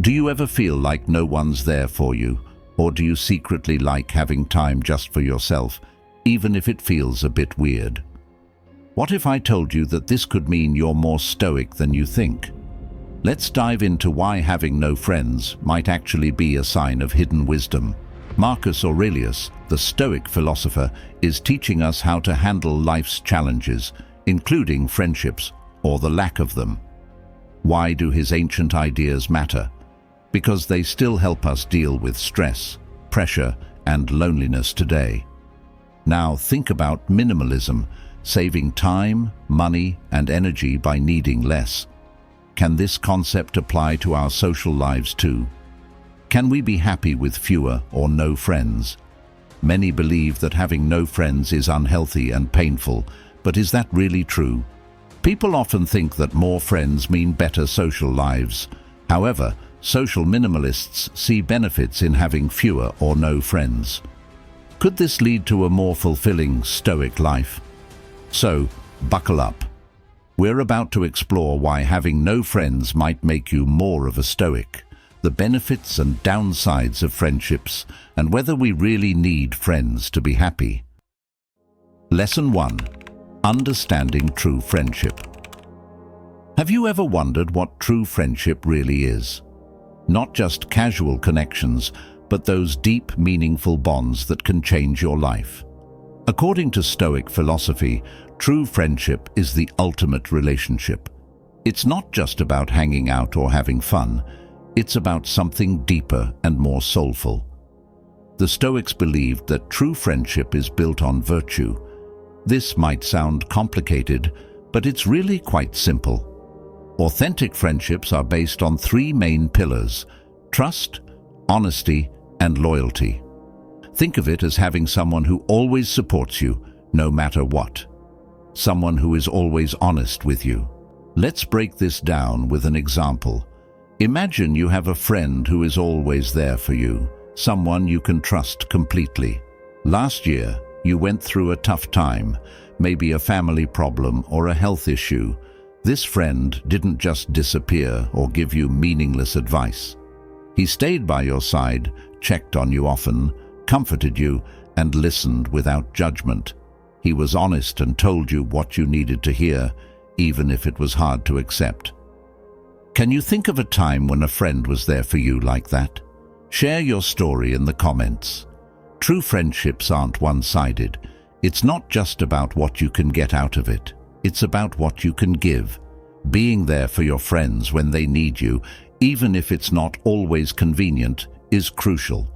Do you ever feel like no one's there for you? Or do you secretly like having time just for yourself, even if it feels a bit weird? What if I told you that this could mean you're more stoic than you think? Let's dive into why having no friends might actually be a sign of hidden wisdom. Marcus Aurelius, the Stoic philosopher, is teaching us how to handle life's challenges, including friendships or the lack of them. Why do his ancient ideas matter? Because they still help us deal with stress, pressure, and loneliness today. Now think about minimalism, saving time, money, and energy by needing less. Can this concept apply to our social lives too? Can we be happy with fewer or no friends? Many believe that having no friends is unhealthy and painful, but is that really true? People often think that more friends mean better social lives. However, social minimalists see benefits in having fewer or no friends. Could this lead to a more fulfilling, stoic life? So, buckle up. We're about to explore why having no friends might make you more of a stoic, the benefits and downsides of friendships, and whether we really need friends to be happy. Lesson 1. Understanding true friendship. Have you ever wondered what true friendship really is? Not just casual connections, but those deep, meaningful bonds that can change your life. According to Stoic philosophy, true friendship is the ultimate relationship. It's not just about hanging out or having fun. It's about something deeper and more soulful. The Stoics believed that true friendship is built on virtue. This might sound complicated, but it's really quite simple. Authentic friendships are based on three main pillars: trust, honesty, and loyalty. Think of it as having someone who always supports you, no matter what. Someone who is always honest with you. Let's break this down with an example. Imagine you have a friend who is always there for you, someone you can trust completely. Last year, you went through a tough time, maybe a family problem or a health issue. This friend didn't just disappear or give you meaningless advice. He stayed by your side, checked on you often, comforted you, and listened without judgment. He was honest and told you what you needed to hear, even if it was hard to accept. Can you think of a time when a friend was there for you like that? Share your story in the comments. True friendships aren't one-sided. It's not just about what you can get out of it. It's about what you can give. Being there for your friends when they need you, even if it's not always convenient, is crucial.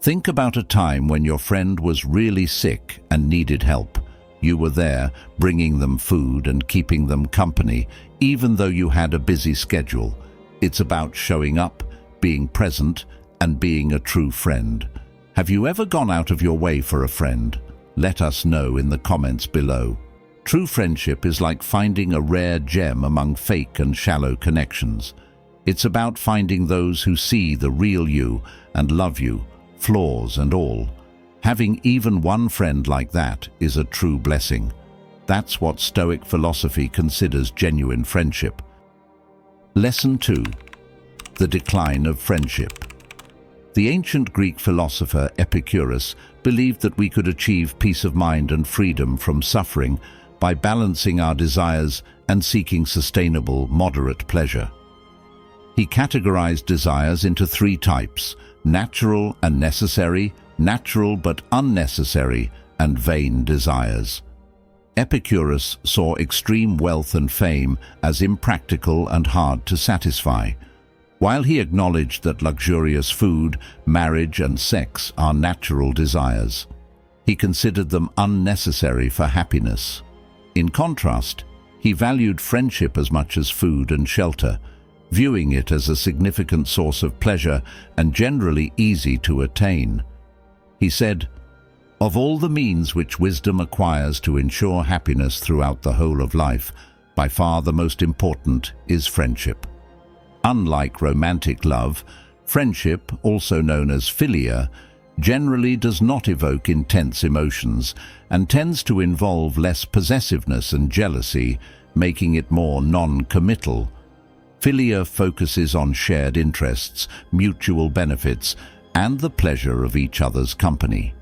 Think about a time when your friend was really sick and needed help. You were there, bringing them food and keeping them company, even though you had a busy schedule. It's about showing up, being present, and being a true friend. Have you ever gone out of your way for a friend? Let us know in the comments below. True friendship is like finding a rare gem among fake and shallow connections. It's about finding those who see the real you and love you, flaws and all. Having even one friend like that is a true blessing. That's what Stoic philosophy considers genuine friendship. Lesson 2. The decline of friendship. The ancient Greek philosopher Epicurus believed that we could achieve peace of mind and freedom from suffering by balancing our desires and seeking sustainable, moderate pleasure. He categorized desires into three types: natural and necessary, natural but unnecessary, and vain desires. Epicurus saw extreme wealth and fame as impractical and hard to satisfy. While he acknowledged that luxurious food, marriage, and sex are natural desires, he considered them unnecessary for happiness. In contrast, he valued friendship as much as food and shelter, viewing it as a significant source of pleasure and generally easy to attain. He said, "Of all the means which wisdom acquires to ensure happiness throughout the whole of life, by far the most important is friendship." Unlike romantic love, friendship, also known as philia, generally does not evoke intense emotions and tends to involve less possessiveness and jealousy, making it more non-committal. Philia focuses on shared interests, mutual benefits, and the pleasure of each other's company.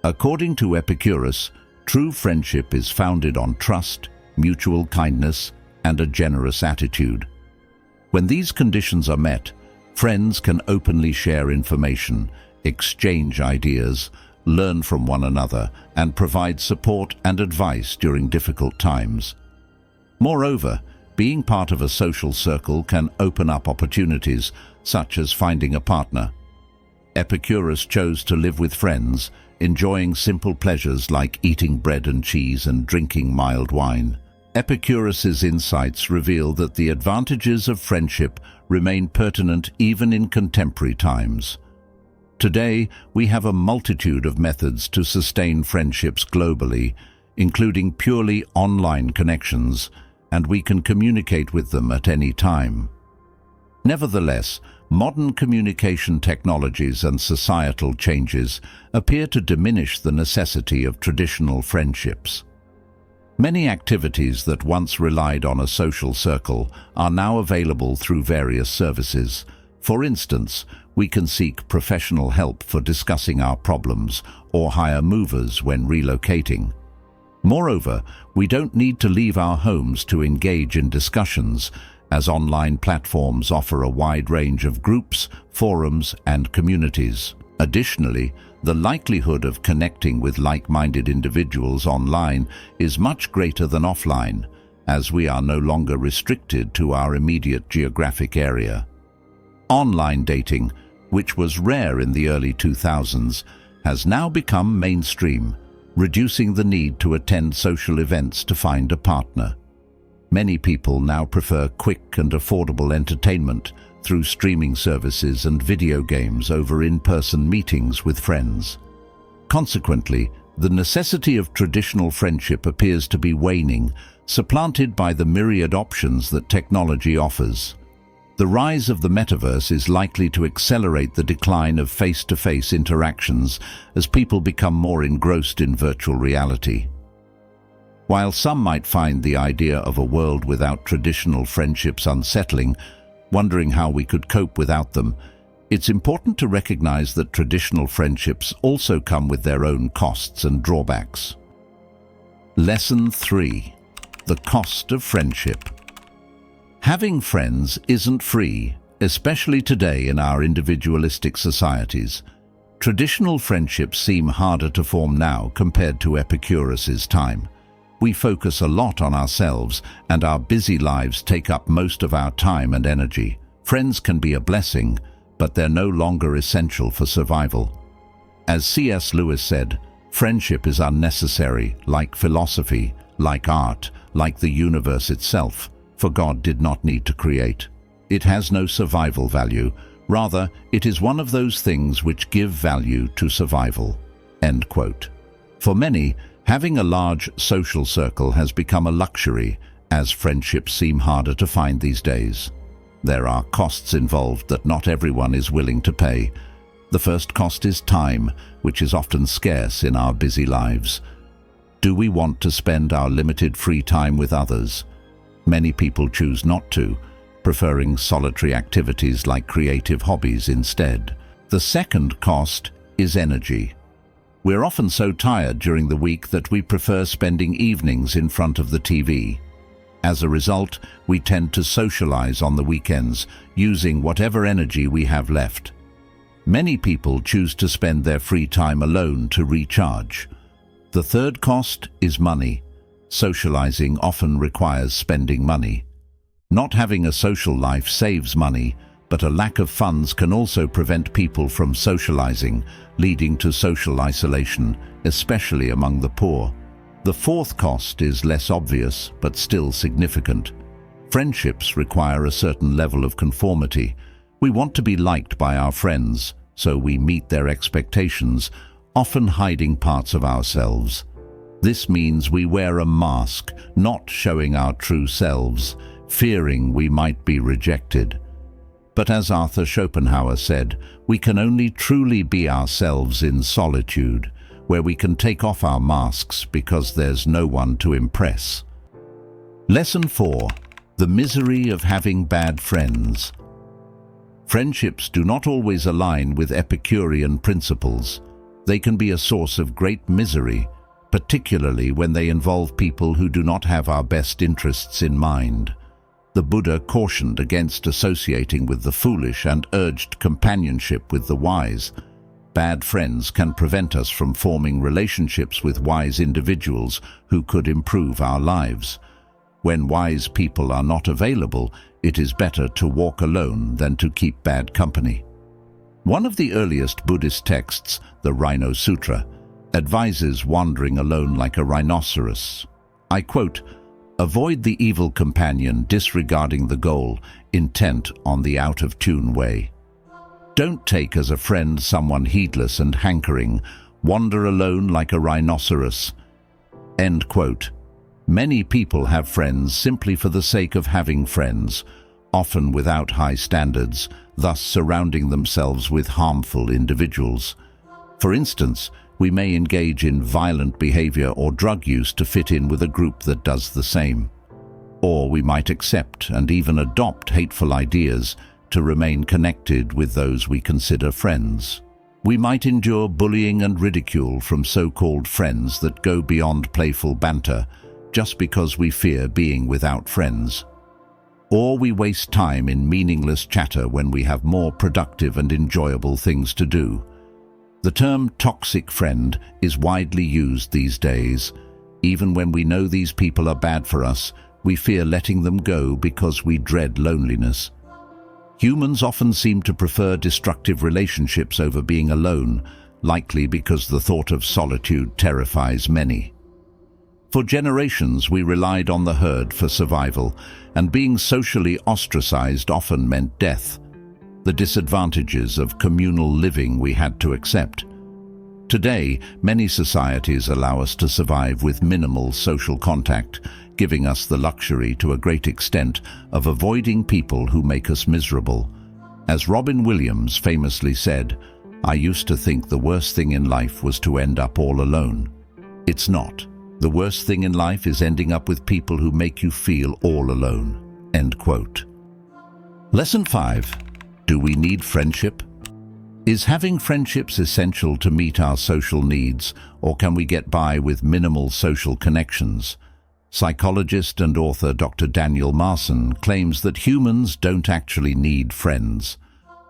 According to Epicurus, true friendship is founded on trust, mutual kindness, and a generous attitude. When these conditions are met, friends can openly share information, exchange ideas, learn from one another, and provide support and advice during difficult times. Moreover, being part of a social circle can open up opportunities, such as finding a partner. Epicurus chose to live with friends, enjoying simple pleasures like eating bread and cheese and drinking mild wine. Epicurus's insights reveal that the advantages of friendship remain pertinent even in contemporary times. Today, we have a multitude of methods to sustain friendships globally, including purely online connections, and we can communicate with them at any time. Nevertheless, modern communication technologies and societal changes appear to diminish the necessity of traditional friendships. Many activities that once relied on a social circle are now available through various services. For instance, we can seek professional help for discussing our problems or hire movers when relocating. Moreover, we don't need to leave our homes to engage in discussions, as online platforms offer a wide range of groups, forums, and communities. Additionally, the likelihood of connecting with like-minded individuals online is much greater than offline, as we are no longer restricted to our immediate geographic area. Online dating, which was rare in the early 2000s, has now become mainstream, reducing the need to attend social events to find a partner. Many people now prefer quick and affordable entertainment through streaming services and video games over in-person meetings with friends. Consequently, the necessity of traditional friendship appears to be waning, supplanted by the myriad options that technology offers. The rise of the metaverse is likely to accelerate the decline of face-to-face interactions as people become more engrossed in virtual reality. While some might find the idea of a world without traditional friendships unsettling, wondering how we could cope without them, it's important to recognize that traditional friendships also come with their own costs and drawbacks. Lesson 3. The cost of friendship. Having friends isn't free, especially today in our individualistic societies. Traditional friendships seem harder to form now compared to Epicurus's time. We focus a lot on ourselves, and our busy lives take up most of our time and energy. Friends can be a blessing, but they're no longer essential for survival. As C.S. Lewis said, friendship is unnecessary, like philosophy, like art, like the universe itself, for God did not need to create. It has no survival value. Rather, it is one of those things which give value to survival." End quote. For many, having a large social circle has become a luxury, as friendships seem harder to find these days. There are costs involved that not everyone is willing to pay. The first cost is time, which is often scarce in our busy lives. Do we want to spend our limited free time with others? Many people choose not to, preferring solitary activities like creative hobbies instead. The second cost is energy. We're often so tired during the week that we prefer spending evenings in front of the TV. As a result, we tend to socialize on the weekends, using whatever energy we have left. Many people choose to spend their free time alone to recharge. The third cost is money. Socializing often requires spending money. Not having a social life saves money, but a lack of funds can also prevent people from socializing, leading to social isolation, especially among the poor. The fourth cost is less obvious, but still significant. Friendships require a certain level of conformity. We want to be liked by our friends, so we meet their expectations, often hiding parts of ourselves. This means we wear a mask, not showing our true selves, fearing we might be rejected. But as Arthur Schopenhauer said, we can only truly be ourselves in solitude, where we can take off our masks because there's no one to impress. Lesson 4. The misery of having bad friends. Friendships do not always align with Epicurean principles. They can be a source of great misery, particularly when they involve people who do not have our best interests in mind. The Buddha cautioned against associating with the foolish and urged companionship with the wise. Bad friends can prevent us from forming relationships with wise individuals who could improve our lives. When wise people are not available, it is better to walk alone than to keep bad company. One of the earliest Buddhist texts, the Rhino Sutra, advises wandering alone like a rhinoceros. I quote, "Avoid the evil companion disregarding the goal, intent on the out-of-tune way. Don't take as a friend someone heedless and hankering, wander alone like a rhinoceros." End quote. Many people have friends simply for the sake of having friends, often without high standards, thus surrounding themselves with harmful individuals. For instance, we may engage in violent behavior or drug use to fit in with a group that does the same. Or we might accept and even adopt hateful ideas to remain connected with those we consider friends. We might endure bullying and ridicule from so-called friends that go beyond playful banter, just because we fear being without friends. Or we waste time in meaningless chatter when we have more productive and enjoyable things to do. The term toxic friend is widely used these days. Even when we know these people are bad for us, we fear letting them go because we dread loneliness. Humans often seem to prefer destructive relationships over being alone, likely because the thought of solitude terrifies many. For generations, we relied on the herd for survival, and being socially ostracized often meant death. The disadvantages of communal living we had to accept. Today, many societies allow us to survive with minimal social contact, giving us the luxury to a great extent of avoiding people who make us miserable. As Robin Williams famously said, "I used to think the worst thing in life was to end up all alone. It's not. The worst thing in life is ending up with people who make you feel all alone." End quote. Lesson 5. Do we need friendship? Is having friendships essential to meet our social needs, or can we get by with minimal social connections? Psychologist and author Dr. Daniel Marson claims that humans don't actually need friends.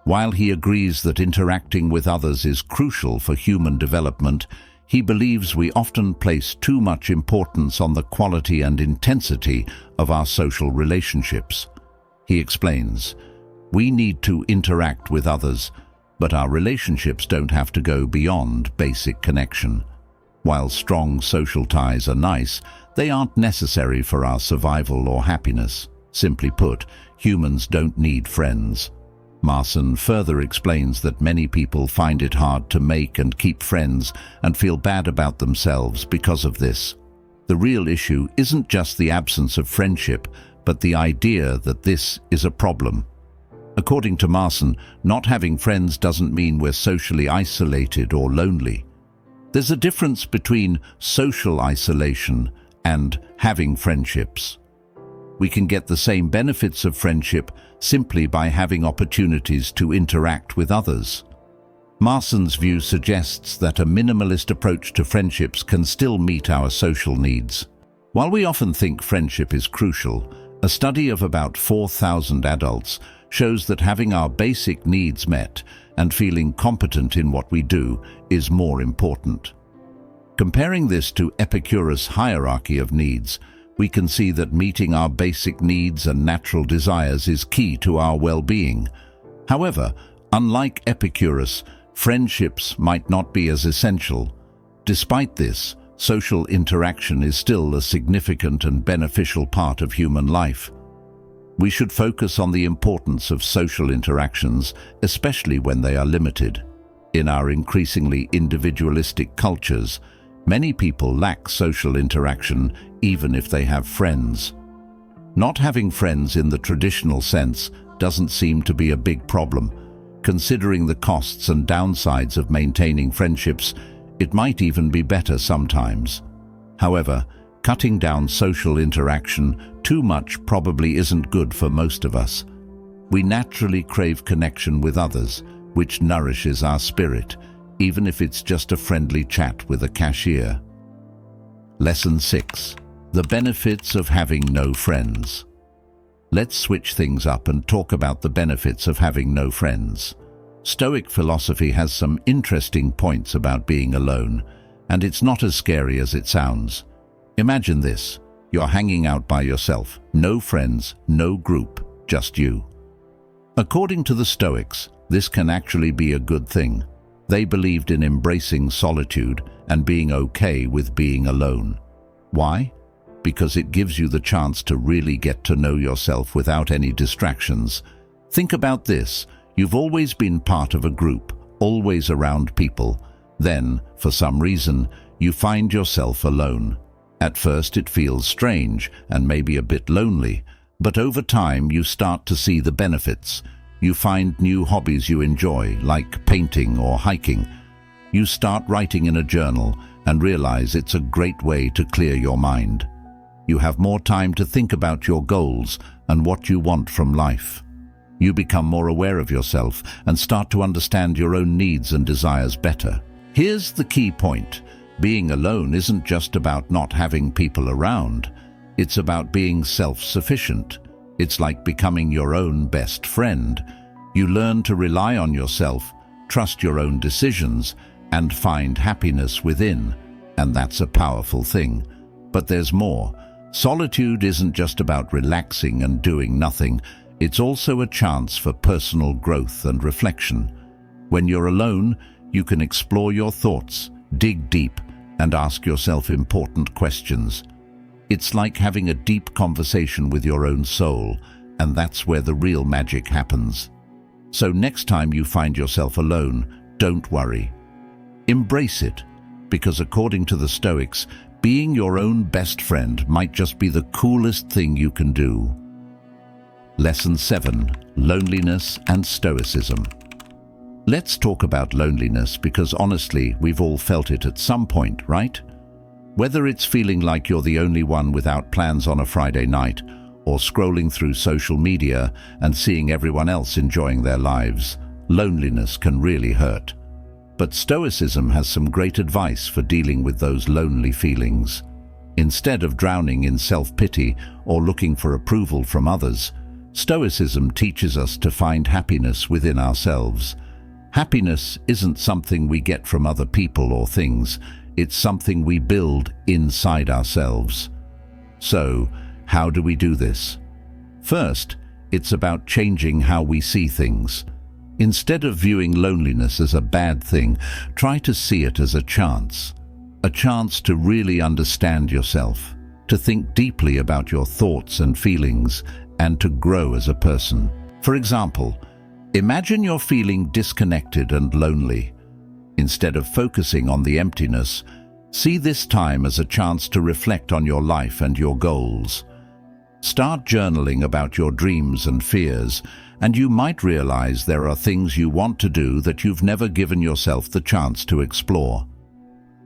While he agrees that interacting with others is crucial for human development, he believes we often place too much importance on the quality and intensity of our social relationships. He explains, "We need to interact with others, but our relationships don't have to go beyond basic connection. While strong social ties are nice, they aren't necessary for our survival or happiness. Simply put, humans don't need friends." Marson further explains that many people find it hard to make and keep friends and feel bad about themselves because of this. The real issue isn't just the absence of friendship, but the idea that this is a problem. According to Marson, not having friends doesn't mean we're socially isolated or lonely. There's a difference between social isolation and having friendships. We can get the same benefits of friendship simply by having opportunities to interact with others. Marson's view suggests that a minimalist approach to friendships can still meet our social needs. While we often think friendship is crucial, a study of about 4,000 adults shows that having our basic needs met and feeling competent in what we do is more important. Comparing this to Epicurus' hierarchy of needs, we can see that meeting our basic needs and natural desires is key to our well-being. However, unlike Epicurus, friendships might not be as essential. Despite this, social interaction is still a significant and beneficial part of human life. We should focus on the importance of social interactions, especially when they are limited. In our increasingly individualistic cultures, many people lack social interaction even if they have friends. Not having friends in the traditional sense doesn't seem to be a big problem. Considering the costs and downsides of maintaining friendships, it might even be better sometimes. However, cutting down social interaction too much probably isn't good for most of us. We naturally crave connection with others, which nourishes our spirit, even if it's just a friendly chat with a cashier. Lesson 6. The benefits of having no friends. Let's switch things up and talk about the benefits of having no friends. Stoic philosophy has some interesting points about being alone, and it's not as scary as it sounds. Imagine this: you're hanging out by yourself, no friends, no group, just you. According to the Stoics, this can actually be a good thing. They believed in embracing solitude and being okay with being alone. Why? Because it gives you the chance to really get to know yourself without any distractions. Think about this: you've always been part of a group, always around people. Then, for some reason, you find yourself alone. At first it feels strange and maybe a bit lonely, but over time you start to see the benefits. You find new hobbies you enjoy, like painting or hiking. You start writing in a journal and realize it's a great way to clear your mind. You have more time to think about your goals and what you want from life. You become more aware of yourself and start to understand your own needs and desires better. Here's the key point: being alone isn't just about not having people around. It's about being self-sufficient. It's like becoming your own best friend. You learn to rely on yourself, trust your own decisions, and find happiness within. And that's a powerful thing. But there's more. Solitude isn't just about relaxing and doing nothing. It's also a chance for personal growth and reflection. When you're alone, you can explore your thoughts, dig deep, and ask yourself important questions. It's like having a deep conversation with your own soul, and that's where the real magic happens. So next time you find yourself alone, don't worry. Embrace it, because according to the Stoics, being your own best friend might just be the coolest thing you can do. Lesson 7. Loneliness and Stoicism. Let's talk about loneliness, because honestly, we've all felt it at some point, right? Whether it's feeling like you're the only one without plans on a Friday night, or scrolling through social media and seeing everyone else enjoying their lives, loneliness can really hurt. But Stoicism has some great advice for dealing with those lonely feelings. Instead of drowning in self-pity or looking for approval from others, Stoicism teaches us to find happiness within ourselves. Happiness isn't something we get from other people or things. It's something we build inside ourselves. So, how do we do this? First, it's about changing how we see things. Instead of viewing loneliness as a bad thing, try to see it as a chance to really understand yourself, to think deeply about your thoughts and feelings, and to grow as a person. For example, imagine you're feeling disconnected and lonely. Instead of focusing on the emptiness, see this time as a chance to reflect on your life and your goals. Start journaling about your dreams and fears, and you might realize there are things you want to do that you've never given yourself the chance to explore.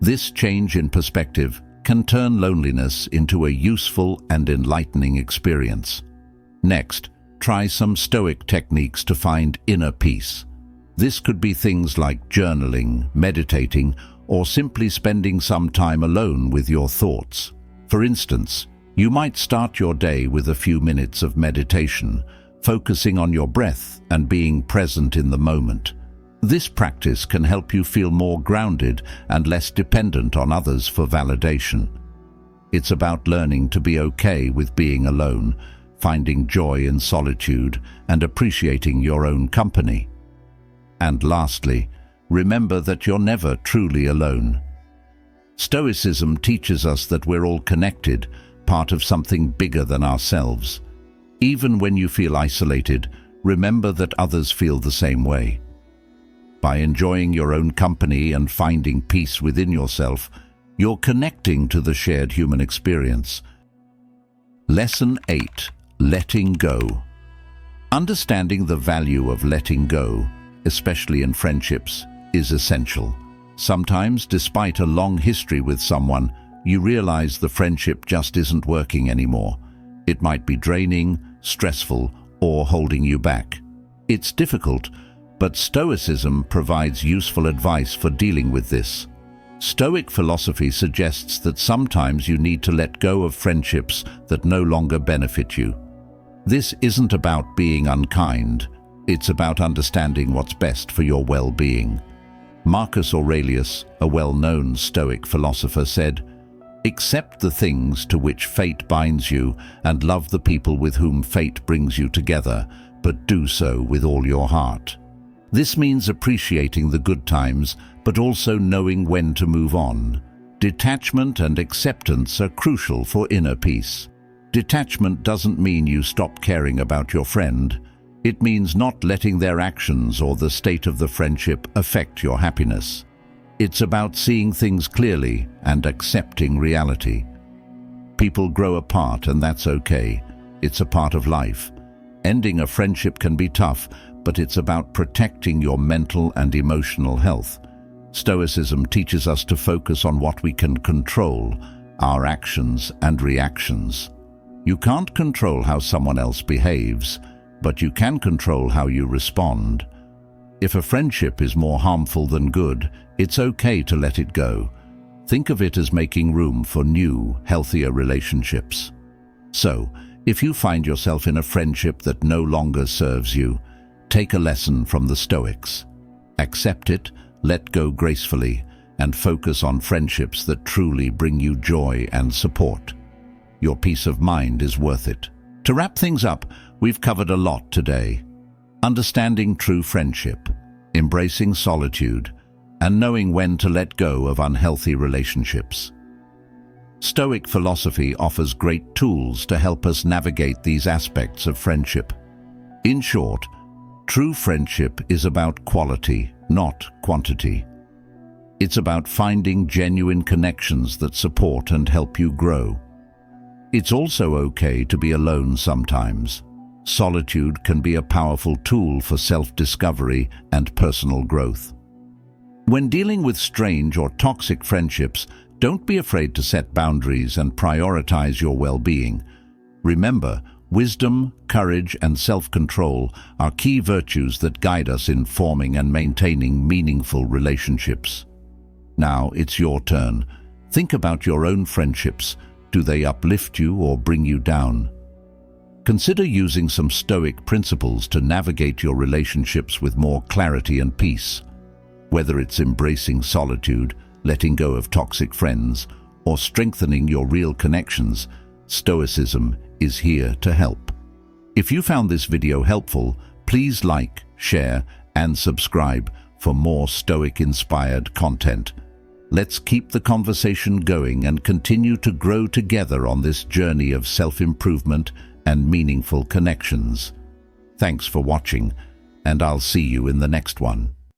This change in perspective can turn loneliness into a useful and enlightening experience. Next, try some Stoic techniques to find inner peace. This could be things like journaling, meditating, or simply spending some time alone with your thoughts. For instance, you might start your day with a few minutes of meditation, focusing on your breath and being present in the moment. This practice can help you feel more grounded and less dependent on others for validation. It's about learning to be okay with being alone, finding joy in solitude, and appreciating your own company. And lastly, remember that you're never truly alone. Stoicism teaches us that we're all connected, part of something bigger than ourselves. Even when you feel isolated, remember that others feel the same way. By enjoying your own company and finding peace within yourself, you're connecting to the shared human experience. Lesson 8. Letting go. Understanding the value of letting go, especially in friendships, is essential. Sometimes, despite a long history with someone, you realize the friendship just isn't working anymore. It might be draining, stressful, or holding you back. It's difficult, but Stoicism provides useful advice for dealing with this. Stoic philosophy suggests that sometimes you need to let go of friendships that no longer benefit you. This isn't about being unkind, it's about understanding what's best for your well-being. Marcus Aurelius, a well-known Stoic philosopher, said, "Accept the things to which fate binds you and love the people with whom fate brings you together, but do so with all your heart." This means appreciating the good times, but also knowing when to move on. Detachment and acceptance are crucial for inner peace. Detachment doesn't mean you stop caring about your friend. It means not letting their actions or the state of the friendship affect your happiness. It's about seeing things clearly and accepting reality. People grow apart, and that's okay. It's a part of life. Ending a friendship can be tough, but it's about protecting your mental and emotional health. Stoicism teaches us to focus on what we can control, our actions and reactions. You can't control how someone else behaves, but you can control how you respond. If a friendship is more harmful than good, it's okay to let it go. Think of it as making room for new, healthier relationships. So, if you find yourself in a friendship that no longer serves you, take a lesson from the Stoics. Accept it, let go gracefully, and focus on friendships that truly bring you joy and support. Your peace of mind is worth it. To wrap things up, we've covered a lot today. Understanding true friendship, embracing solitude, and knowing when to let go of unhealthy relationships. Stoic philosophy offers great tools to help us navigate these aspects of friendship. In short, true friendship is about quality, not quantity. It's about finding genuine connections that support and help you grow. It's also okay to be alone sometimes. Solitude can be a powerful tool for self-discovery and personal growth. When dealing with strange or toxic friendships, don't be afraid to set boundaries and prioritize your well-being. Remember, wisdom, courage, and self-control are key virtues that guide us in forming and maintaining meaningful relationships. Now it's your turn. Think about your own friendships. Do they uplift you or bring you down? Consider using some Stoic principles to navigate your relationships with more clarity and peace. Whether it's embracing solitude, letting go of toxic friends, or strengthening your real connections, Stoicism is here to help. If you found this video helpful, please like, share, and subscribe for more Stoic-inspired content. Let's keep the conversation going and continue to grow together on this journey of self-improvement and meaningful connections. Thanks for watching, and I'll see you in the next one.